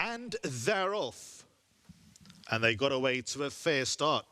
And they're off. And they got away to a fair start.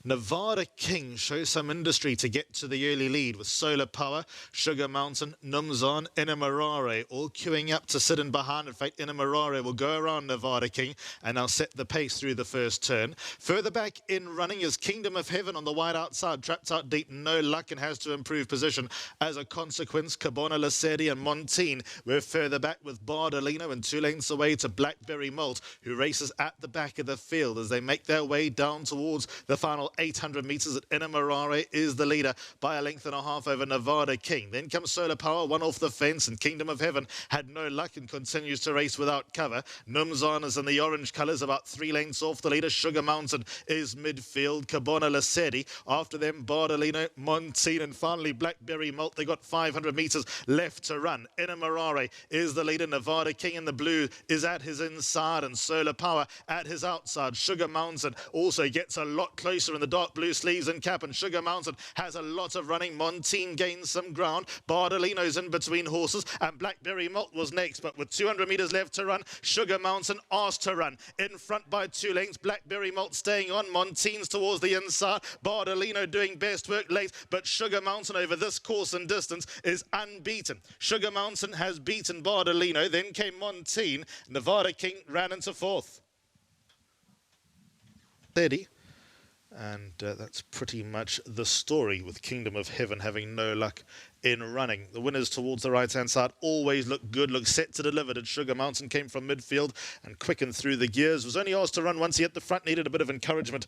Nevada King shows some industry to get to the early lead with Solar Power, Sugar Mountain, Numzan, Inamarare all queuing up to sit in behind. In fact, Inamarare will go around Nevada King and now set the pace through the first turn. Further back in running is Kingdom of Heaven on the wide outside, trapped out deep, no luck and has to improve position. As a consequence, Cabona Lasedi and Montine were further back with Bardolino and 2 lengths away to Blackberry Malt, who races at the back of the field as they make their way down towards the final 800 metres. At Inamarare is the leader by a length and a half over Nevada King. Then comes Solar Power, one off the fence, and Kingdom of Heaven had no luck and continues to race without cover. Numzan is in the orange colours, about 3 lengths off the leader. Sugar Mountain is midfield. Cabona Lasedi. After them, Bardolino, Montine, and finally Blackberry Malt. They got 500 metres left to run. Inamarare is the leader. Nevada King in the blue is at his inside, and Solar Power at his outside. Sugar Mountain also gets a lot closer in the dark blue sleeves and cap, and Sugar Mountain has a lot of running. Montine gains some ground. Bardolino's in between horses, and Blackberry Malt was next, but with 200 metres left to run, Sugar Mountain asked to run. In front by 2 lengths, Blackberry Malt staying on. Montine's towards the inside. Bardolino doing best work late, but Sugar Mountain over this course and distance is unbeaten. Sugar Mountain has beaten Bardolino, then came Montine. Nevada King ran into fourth. 30. And that's pretty much the story, with Kingdom of Heaven having no luck in running. The winners towards the right-hand side always look good, look set to deliver. And Sugar Mountain came from midfield and quickened through the gears. Was only asked to run once he hit the front, needed a bit of encouragement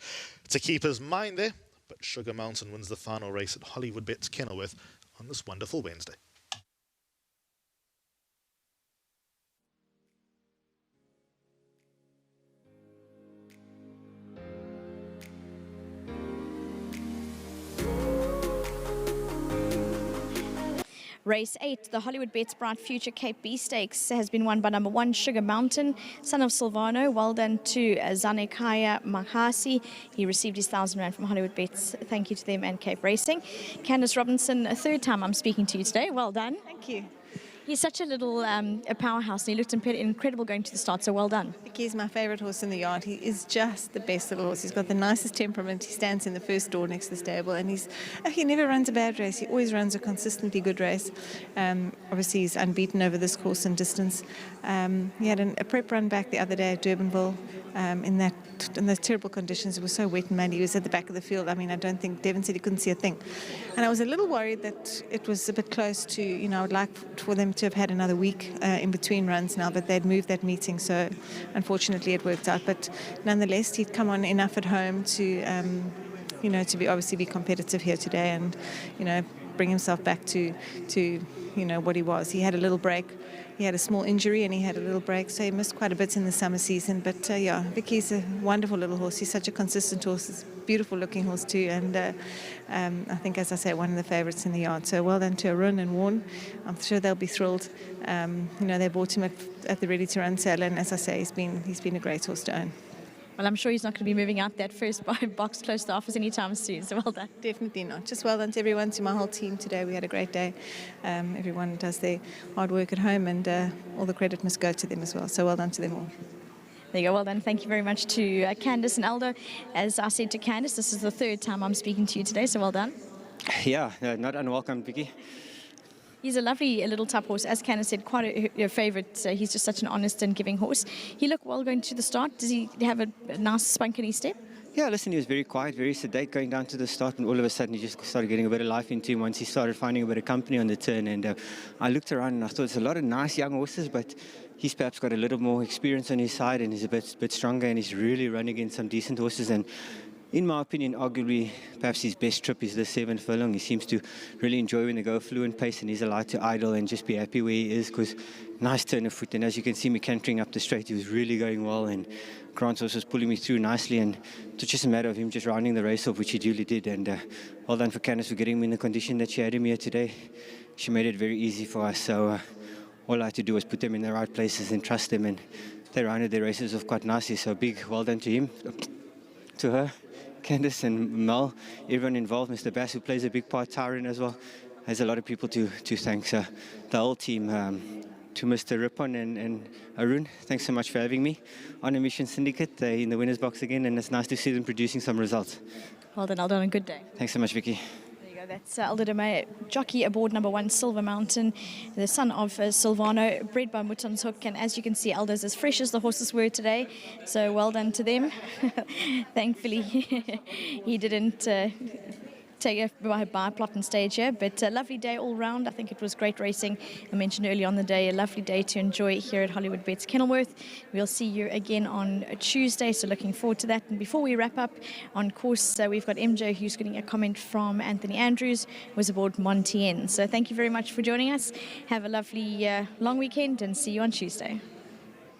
to keep his mind there. But Sugar Mountain wins the final race at Hollywood Bets Kenilworth on this wonderful Wednesday. Race 8, the Hollywood Bets Bright Future Cape B Stakes, has been won by number 1, Sugar Mountain, son of Silvano. Well done to Zanekaya Mahasi. He received his 1,000 rand from Hollywood Bets. Thank you to them and Cape Racing. Candice Robinson, a third time I'm speaking to you today. Well done. Thank you. He's such a little a powerhouse, and he looked incredible going to the start, so well done. He's my favourite horse in the yard. He is just the best little horse. He's got the nicest temperament. He stands in the first door next to the stable, and he never runs a bad race. He always runs a consistently good race. Obviously, he's unbeaten over this course and distance. He had a prep run back the other day at Durbanville in those terrible conditions. It was so wet and muddy. He was at the back of the field. I mean, I don't think Devon said he couldn't see a thing. And I was a little worried that it was a bit close to, I would like for them to have had another week in between runs now, but they'd moved that meeting, so unfortunately it worked out. But nonetheless, he'd come on enough at home to, to obviously be competitive here today, and, bring himself back to what he was. He had a little break. He had a small injury and he had a little break, so he missed quite a bit in the summer season. But Vicky's a wonderful little horse. He's such a consistent horse. He's a beautiful looking horse too, and I think, as I say, one of the favourites in the yard. So well done to Arun and Warren. I'm sure they'll be thrilled. They bought him at the Ready to Run sale, and as I say, he's been a great horse to own. Well, I'm sure he's not going to be moving out that first box close to the office anytime soon, so well done. Definitely not. Just well done to everyone, to my whole team today. We had a great day. Everyone does their hard work at home, and all the credit must go to them as well. So well done to them all. There you go. Well done. Thank you very much to Candice and Aldo. As I said to Candice, this is the third time I'm speaking to you today, so well done. Yeah, not unwelcome, Vicky. He's a lovely little top horse. As Candice said, quite a favourite. He's just such an honest and giving horse. He looked well going to the start. Does he have a nice spunk in his step? Yeah, listen, he was very quiet, very sedate going down to the start, and all of a sudden he just started getting a bit of life into him once he started finding a bit of company on the turn. And I looked around and I thought there's a lot of nice young horses, but he's perhaps got a little more experience on his side, and he's a bit stronger, and he's really running against some decent horses. And in my opinion, arguably, perhaps his best trip is the 7 furlong. He seems to really enjoy when they go fluent pace, and he's allowed to idle and just be happy where he is, because nice turn of foot. And as you can see me cantering up the straight, he was really going well, and Grant was pulling me through nicely, and it was just a matter of him just rounding the race off, which he duly did. And well done for Candice for getting me in the condition that she had him here today. She made it very easy for us, so all I had to do was put them in the right places and trust them, and they rounded their races off quite nicely. So big well done to him, to her, Candice and Mel, everyone involved, Mr. Bass, who plays a big part, Tyron as well. There's a lot of people to thank. So the whole team, to Mr. Rippon and Arun, thanks so much for having me on Emission Syndicate. They're in the winner's box again, and it's nice to see them producing some results. Well done, Aldo, and a good day. Thanks so much, Vicky. There you go. That's Aldo de May, jockey aboard number 1 Silver Mountain, the son of Silvano, bred by Mutton's Hook. And as you can see, Aldo's as fresh as the horses were today. So well done to them. Thankfully, he didn't take a by plot and stage here, but a lovely day all round. I think it was great racing. I mentioned earlier on the day, a lovely day to enjoy here at Hollywood Bets Kenilworth. We'll see you again on Tuesday, so looking forward to that. And before we wrap up, on course, we've got MJ who's getting a comment from Anthony Andrews, who was aboard Montien. So thank you very much for joining us. Have a lovely long weekend and see you on Tuesday.